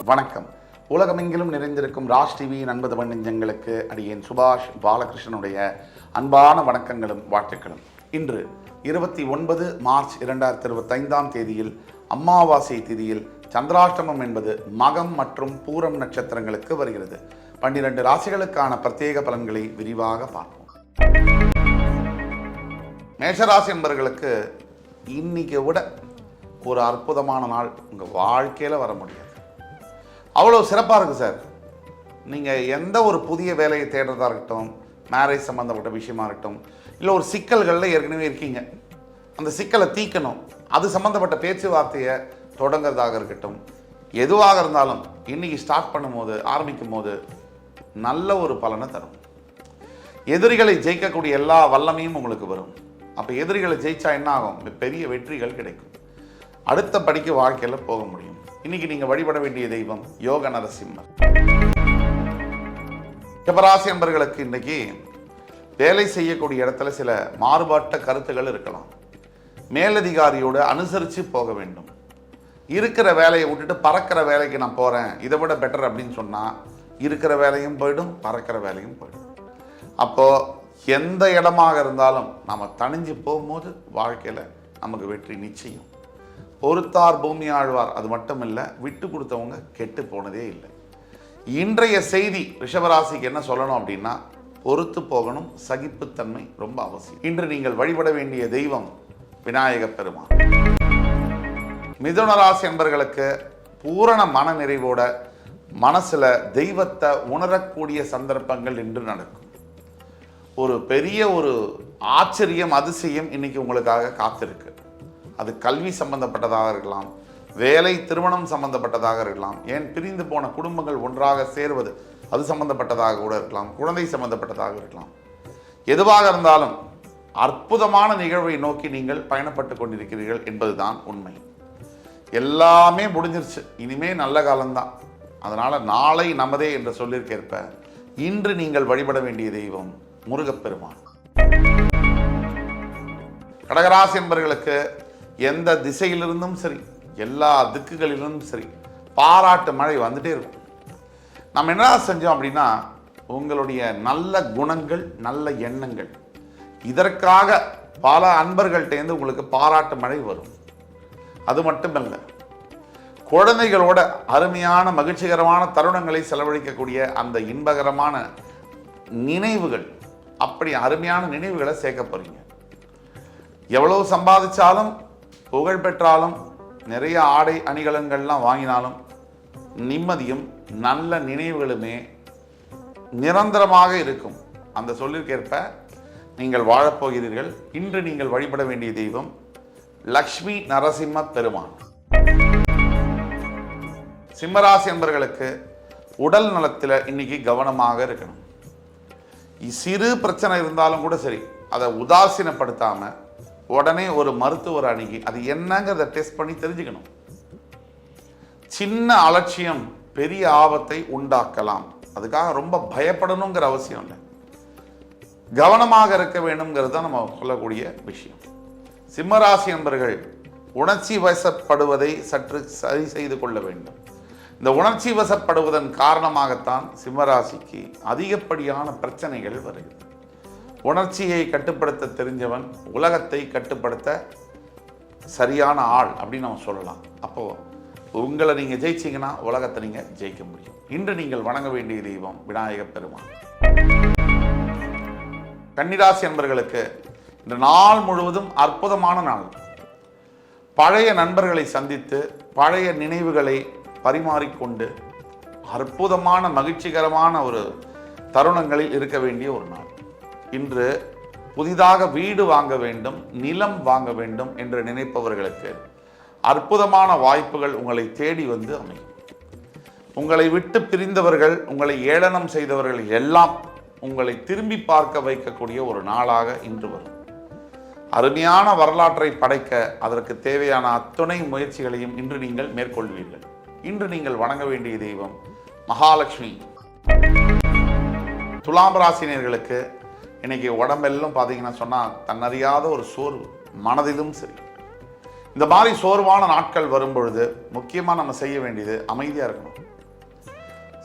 வணக்கம். உலகமெங்கிலும் நிறைந்திருக்கும் ராஜ் டிவி நண்பது நெஞ்சங்களுக்கு அடியேன் சுபாஷ் பாலகிருஷ்ணனுடைய அன்பான வணக்கங்களும் வாழ்த்துக்களும். இன்று 29 மார்ச் 2025 தேதியில் அமாவாசை திதியில் சந்திராஷ்டமம் என்பது மகம் மற்றும் பூரம் நட்சத்திரங்களுக்கு வருகிறது. 12 ராசிகளுக்கான பிரத்யேக பலன்களை விரிவாக பார்ப்போம். மேஷராசி என்பவர்களுக்கு இன்னைக்கு விட ஒரு அற்புதமான நாள் உங்கள் வாழ்க்கையில் வர முடியாது. அவ்வளோ சிறப்பாக இருக்குது சார். நீங்கள் எந்த ஒரு புதிய வேலையை தேடுறதா இருக்கட்டும், மேரேஜ் சம்மந்தப்பட்ட விஷயமா இருக்கட்டும், இல்லை ஒரு சிக்கல்களில் ஏற்கனவே இருக்கீங்க, அந்த சிக்கலை தீக்கணும், அது சம்மந்தப்பட்ட பேச்சுவார்த்தையை தொடங்குறதாக இருக்கட்டும், எதுவாக இருந்தாலும் இன்றைக்கி ஸ்டார்ட் பண்ணும்போது ஆரம்பிக்கும் போது நல்ல ஒரு பலனை தரும். எதிரிகளை ஜெயிக்கக்கூடிய எல்லா வல்லமையும் உங்களுக்கு வரும். அப்போ எதிரிகளை ஜெயிச்சா என்ன ஆகும்? பெரிய வெற்றிகள் கிடைக்கும். அடுத்த படிக்கு வாழ்க்கையில் போக முடியும். இன்னைக்கு நீங்கள் வழிபட வேண்டிய தெய்வம் யோக நரசிம்மர். ரிஷபராசி என்பவர்களுக்கு இன்னைக்கு வேலை செய்யக்கூடிய இடத்துல சில மாறுபட்ட கருத்துகள் இருக்கலாம். மேலதிகாரியோடு அனுசரித்து போக வேண்டும். இருக்கிற வேலையை விட்டுட்டு பறக்கிற வேலைக்கு நான் போகிறேன், இதை விட பெட்டர் அப்படின்னு சொன்னால் இருக்கிற வேலையும் போயிடும், பறக்கிற வேலையும் போயிடும். அப்போது எந்த இடமாக இருந்தாலும் நம்ம தணிஞ்சு போகும்போது வாழ்க்கையில் நமக்கு வெற்றி நிச்சயம். பொறுத்தார் பூமி ஆழ்வார், அது மட்டும் இல்லை, விட்டு கொடுத்தவங்க கெட்டு போனதே இல்லை. இன்றைய செய்தி ரிஷபராசிக்கு என்ன சொல்லணும் அப்படின்னா, பொறுத்து போகணும், சகிப்புத்தன்மை ரொம்ப அவசியம். இன்று நீங்கள் வழிபட வேண்டிய தெய்வம் விநாயக பெருமான். மிதுன ராசி என்பவர்களுக்கு பூரண மன நிறைவோட மனசில் தெய்வத்தை உணரக்கூடிய சந்தர்ப்பங்கள் இன்று நடக்கும். ஒரு பெரிய ஒரு ஆச்சரியம், அதிசயம் இன்னைக்கு உங்களுக்காக காத்திருக்கு. அது கல்வி சம்பந்தப்பட்டதாக இருக்கலாம், வேலை திருமணம் சம்பந்தப்பட்டதாக இருக்கலாம், ஏன் பிரிந்து போன குடும்பங்கள் ஒன்றாக சேர்வது அது சம்பந்தப்பட்டதாக கூட இருக்கலாம், குழந்தை சம்பந்தப்பட்டதாக இருக்கலாம். எதுவாக இருந்தாலும் அற்புதமான நிகழ்வை நோக்கி நீங்கள் பயணப்பட்டு கொண்டிருக்கிறீர்கள் என்பதுதான் உண்மை. எல்லாமே முடிஞ்சிருச்சு, இனிமே நல்ல காலம்தான். அதனால் நாளை நமதே என்று சொல்லியிருக்கேற்ப இன்று நீங்கள் வழிபட வேண்டிய தெய்வம் முருகப்பெருமான். கடகராசி என்பவர்களுக்கு எந்த திசையிலிருந்தும் சரி, எல்லா திக்குகளிலிருந்தும் சரி, பாராட்டு மழை வந்துட்டே இருக்கும். நம்ம என்ன செஞ்சோம் அப்படின்னா, உங்களுடைய நல்ல குணங்கள், நல்ல எண்ணங்கள், இதற்காக பல அன்பர்கள்டேருந்து உங்களுக்கு பாராட்டு மழை வரும். அது மட்டுமல்ல, குழந்தைகளோட அருமையான மகிழ்ச்சிகரமான தருணங்களை செலவழிக்கக்கூடிய அந்த இன்பகரமான நினைவுகள், அப்படி அருமையான நினைவுகளை சேர்க்க போறீங்க. எவ்வளவு சம்பாதிச்சாலும், புகழ் பெற்றாலும், நிறைய ஆடை அணிகலன்கள்லாம் வாங்கினாலும் நிம்மதியும் நல்ல நினைவுகளுமே நிரந்தரமாக இருக்கும். அந்த சொல்லிற்கேற்ப நீங்கள் வாழப்போகிறீர்கள். இன்று நீங்கள் வழிபட வேண்டிய தெய்வம் லக்ஷ்மி நரசிம்ம பெருமான். சிம்மராசி என்பவர்களுக்கு உடல் நலத்தில் இன்னைக்கு கவனமாக இருக்கணும். சிறு பிரச்சனை இருந்தாலும் கூட சரி, அதை உதாசீனப்படுத்தாம உடனே ஒரு மருத்துவர் அணுகி அது என்னங்கிறத டெஸ்ட் பண்ணி தெரிஞ்சுக்கணும். சின்ன அலட்சியம் பெரிய ஆபத்தை உண்டாக்கலாம். அதுக்காக ரொம்ப பயப்படணுங்கிற அவசியம் இல்லை. கவனமாக இருக்க வேண்டும்ங்கிறது தான் நம்ம சொல்லக்கூடிய விஷயம். சிம்மராசி என்பவர்கள் உணர்ச்சி வசப்படுவதை சற்று சரி செய்து கொள்ள வேண்டும். இந்த உணர்ச்சி வசப்படுவதன் காரணமாகத்தான் சிம்மராசிக்கு அதிகப்படியான பிரச்சனைகள் வருகிறது. உணர்ச்சியை கட்டுப்படுத்த தெரிஞ்சவன் உலகத்தை கட்டுப்படுத்த சரியான ஆள் அப்படின்னு நம்ம சொல்லலாம். அப்போது உங்களை நீங்கள் ஜெயிச்சிங்கன்னா உலகத்தை நீங்கள் ஜெயிக்க முடியும். இன்று நீங்கள் வணங்க வேண்டிய தெய்வம் விநாயக பெருமான். கன்னிராசி என்பவர்களுக்கு இந்த நாள் முழுவதும் அற்புதமான நாள். பழைய நண்பர்களை சந்தித்து பழைய நினைவுகளை பரிமாறிக்கொண்டு அற்புதமான மகிழ்ச்சிகரமான ஒரு தருணங்களில் இருக்க வேண்டிய ஒரு நாள். இன்று புதிதாக வீடு வாங்க வேண்டும், நிலம் வாங்க வேண்டும் என்று நினைப்பவர்களுக்கு அற்புதமான வாய்ப்புகள் உங்களை தேடி வந்து அமையும். உங்களை விட்டு பிரிந்தவர்கள், உங்களை ஏளனம் செய்தவர்கள் எல்லாம் உங்களை திரும்பி பார்க்க வைக்கக்கூடிய ஒரு நாளாக இன்று வரும். அருமையான வரலாற்றை படைக்க அதற்கு தேவையான அத்துணை முயற்சிகளையும் இன்று நீங்கள் மேற்கொள்வீர்கள். இன்று நீங்கள் வணங்க வேண்டிய தெய்வம் மகாலட்சுமி. துலாம் ராசினியர்களுக்கு இன்னைக்கு உடம்பெல்லாம் பார்த்தீங்கன்னா சொன்னால் தன்னறியாத ஒரு சோர்வு, மனதிலும் சரி. இந்த மாதிரி சோர்வான நாட்கள் வரும்பொழுது முக்கியமாக நம்ம செய்ய வேண்டியது அமைதியாக இருக்கணும்.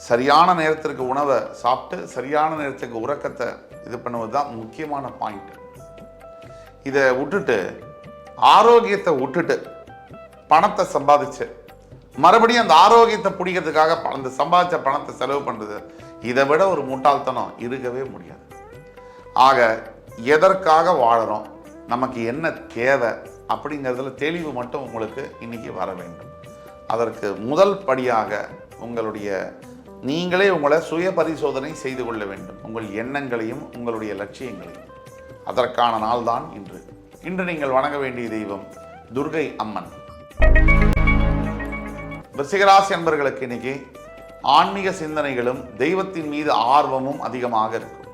சரியான நேரத்திற்கு உணவை சாப்பிட்டு சரியான நேரத்துக்கு உறக்கத்தை இது பண்ணுவது தான் முக்கியமான பாயிண்ட். இதை விட்டுட்டு ஆரோக்கியத்தை விட்டுட்டு பணத்தை சம்பாதிச்சு மறுபடியும் அந்த ஆரோக்கியத்தை பிடிக்கிறதுக்காக அந்த சம்பாதிச்ச பணத்தை செலவு பண்ணுறது, இதை விட ஒரு முட்டாள்தனம் இருக்கவே முடியாது. ஆக எதற்காக வாழறோம், நமக்கு என்ன தேவை அப்படிங்கிறதுல தெளிவு மட்டும் உங்களுக்கு இன்னைக்கு வர வேண்டும். அதற்கு முதல் படியாக நீங்களே உங்களை சுய பரிசோதனை செய்து கொள்ள வேண்டும், உங்கள் எண்ணங்களையும் உங்களுடைய லட்சியங்களையும். அதற்கான நாள் தான் இன்று. நீங்கள் வணங்க வேண்டிய தெய்வம் துர்கை அம்மன். விருச்சிகராசி அன்பர்களுக்கு இன்னைக்கு ஆன்மீக சிந்தனைகளும் தெய்வத்தின் மீது ஆர்வமும் அதிகமாக இருக்கும்.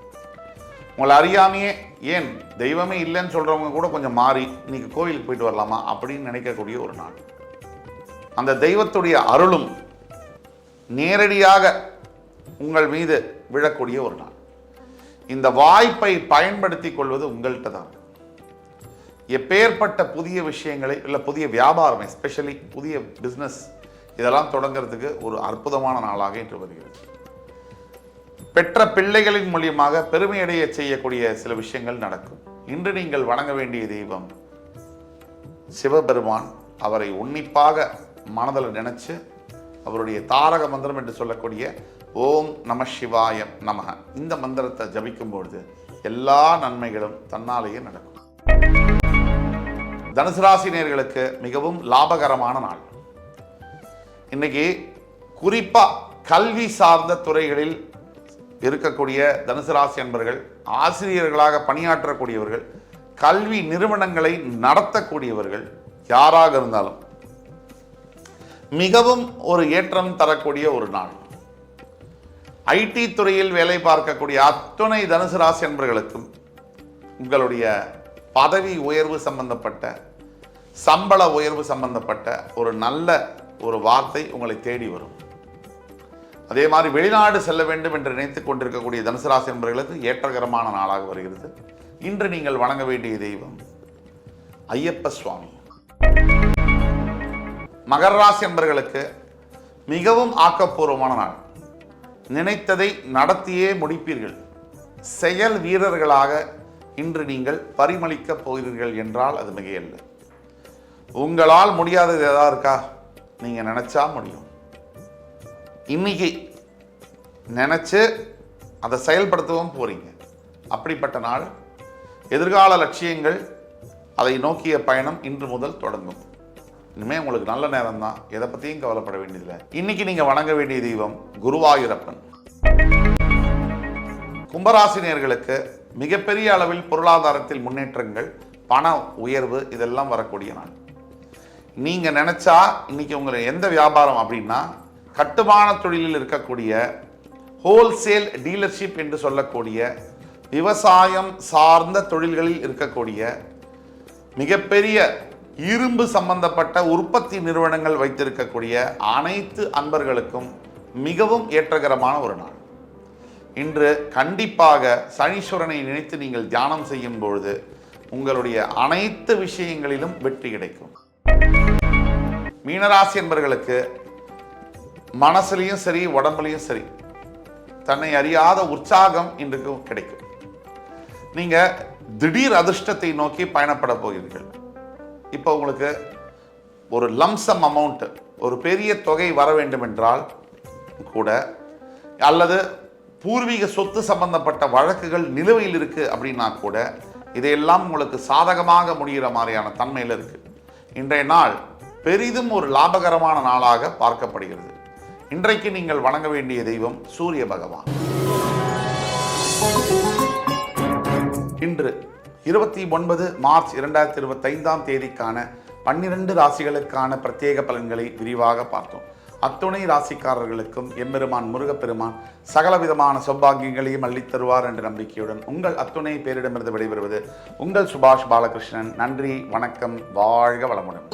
உங்களை அறியாமையே, ஏன் தெய்வமே இல்லைன்னு சொல்றவங்க கூட கொஞ்சம் மாறி இன்னைக்கு கோவிலுக்கு போயிட்டு வரலாமா அப்படின்னு நினைக்கக்கூடிய ஒரு நாள். அந்த தெய்வத்துடைய அருளும் நேரடியாக உங்கள் மீது விழக்கூடிய ஒரு நாள். இந்த வாய்ப்பை பயன்படுத்தி கொள்வது உங்கள்கிட்ட தான். எப்பேற்பட்ட புதிய விஷயங்களை இல்லை புதிய வியாபாரம், எஸ்பெஷலி புதிய பிஸ்னஸ், இதெல்லாம் தொடங்கிறதுக்கு ஒரு அற்புதமான நாளாக இன்று வருகிறது. பெற்ற பிள்ளைகளின் மூலியமாக பெருமையடைய செய்யக்கூடிய சில விஷயங்கள் நடக்கும். இன்று நீங்கள் வணங்க வேண்டிய தெய்வம் சிவபெருமான். அவரை உன்னிப்பாக மனதில் நினைச்சு அவருடைய தாரக மந்திரம் என்று சொல்லக்கூடிய ஓம் நம சிவாயம் நமக இந்த மந்திரத்தை ஜபிக்கும் பொழுது எல்லா நன்மைகளும் தன்னாலேயே நடக்கும். தனுசு ராசி நேயர்களுக்கு மிகவும் லாபகரமான நாள். இன்னைக்கு குறிப்பா கல்வி சார்ந்த துறைகளில் இருக்கக்கூடிய தனுசு ராசி அன்பர்கள், ஆசிரியர்களாக பணியாற்றக்கூடியவர்கள், கல்வி நிறுவனங்களை நடத்தக்கூடியவர்கள் யாராக இருந்தாலும் மிகவும் ஒரு ஏற்றம் தரக்கூடிய ஒரு நாள். ஐடி துறையில் வேலை பார்க்கக்கூடிய அத்துணை தனுசு ராசி அன்பர்களுக்கும் உங்களுடைய பதவி உயர்வு சம்பந்தப்பட்ட, சம்பள உயர்வு சம்பந்தப்பட்ட ஒரு நல்ல ஒரு வார்த்தை உங்களை தேடி வரும். அதே மாதிரி வெளிநாடு செல்ல வேண்டும் என்று நினைத்துக் கொண்டிருக்கக்கூடிய தனுசு ராசி அன்பர்களுக்கு ஏற்றகரமான நாளாக வருகிறது. இன்று நீங்கள் வணங்க வேண்டிய தெய்வம் ஐயப்ப சுவாமி. மகர ராசி அன்பர்களுக்கு மிகவும் ஆக்கப்பூர்வமான நாள். நினைத்ததை நடத்தியே முடிப்பீர்கள். செயல் வீரர்களாக இன்று நீங்கள் பரிமளிக்க போகிறீர்கள் என்றால் அது மிகையல்ல. உங்களால் முடியாதது ஏதாவது இருக்கா? நீங்க நினைச்சா முடியும். இன்னைக்கு நினைச்சு அதை செயல்படுத்தவும் போறீங்க. அப்படிப்பட்ட நாள். எதிர்கால லட்சியங்கள், அதை நோக்கிய பயணம் இன்று முதல் தொடங்கும். இனிமே உங்களுக்கு நல்ல நேரம் தான், எதை பற்றியும் கவலைப்பட வேண்டியதில்லை. இன்னைக்கு நீங்க வணங்க வேண்டிய தெய்வம் குருவாயூரப்பன். கும்பராசினியர்களுக்கு மிகப்பெரிய அளவில் பொருளாதாரத்தில் முன்னேற்றங்கள், பண உயர்வு, இதெல்லாம் வரக்கூடிய நாள். நீங்க நினைச்சா இன்னைக்கு உங்களை எந்த வியாபாரம் அப்படின்னா, கட்டுமான தொழிலில் இருக்கக்கூடிய ஹோல்சேல் டீலர்ஷிப் என்று சொல்லக்கூடிய விவசாயம் சார்ந்த தொழில்களில் இருக்கக்கூடிய மிகப்பெரிய இரும்பு சம்பந்தப்பட்ட உற்பத்தி நிறுவனங்கள் வைத்திருக்கக்கூடிய அனைத்து அன்பர்களுக்கும் மிகவும் ஏற்றகரமான ஒரு நாள். இன்று கண்டிப்பாக சனீஸ்வரனை நினைத்து நீங்கள் தியானம் செய்யும் பொழுது உங்களுடைய அனைத்து விஷயங்களிலும் வெற்றி கிடைக்கும். மீனராசி என்பவர்களுக்கு மனசுலையும் சரி உடம்புலையும் சரி தன்னை அறியாத உற்சாகம் இன்றைக்கு கிடைக்கும். நீங்க திடீர் அதிர்ஷ்டத்தை நோக்கி பயணப்பட போகிறீர்கள். இப்போ உங்களுக்கு ஒரு லம்சம் அமௌண்ட், ஒரு பெரிய தொகை வர வேண்டும் என்றால் கூட, அல்லது பூர்வீக சொத்து சம்பந்தப்பட்ட வழக்குகள் நிலுவையில் இருக்கு அப்படின்னா கூட, இதையெல்லாம் உங்களுக்கு சாதகமாக முடிகிற மாதிரியான தன்மையில் இருக்கு. இன்றைய நாள் பெரிதும் ஒரு லாபகரமான நாளாக பார்க்கப்படுகிறது. இன்றைக்கு நீங்கள் வணங்க வேண்டிய தெய்வம் சூரிய பகவான். இன்று 29 மார்ச் 2025 தேதிக்கான 12 ராசிகளுக்கான பிரத்யேக பலன்களை விரிவாக பார்த்தோம். அத்துணை ராசிக்காரர்களுக்கும் எம்பெருமான் முருகப்பெருமான் சகலவிதமான சௌபாகியங்களையும் அள்ளித்தருவார் என்ற நம்பிக்கையுடன் உங்கள் அத்துணை பேரிடமிருந்து விடைபெறுவது உங்கள் சுபாஷ் பாலகிருஷ்ணன். நன்றி, வணக்கம், வாழ்க வளமுடன்.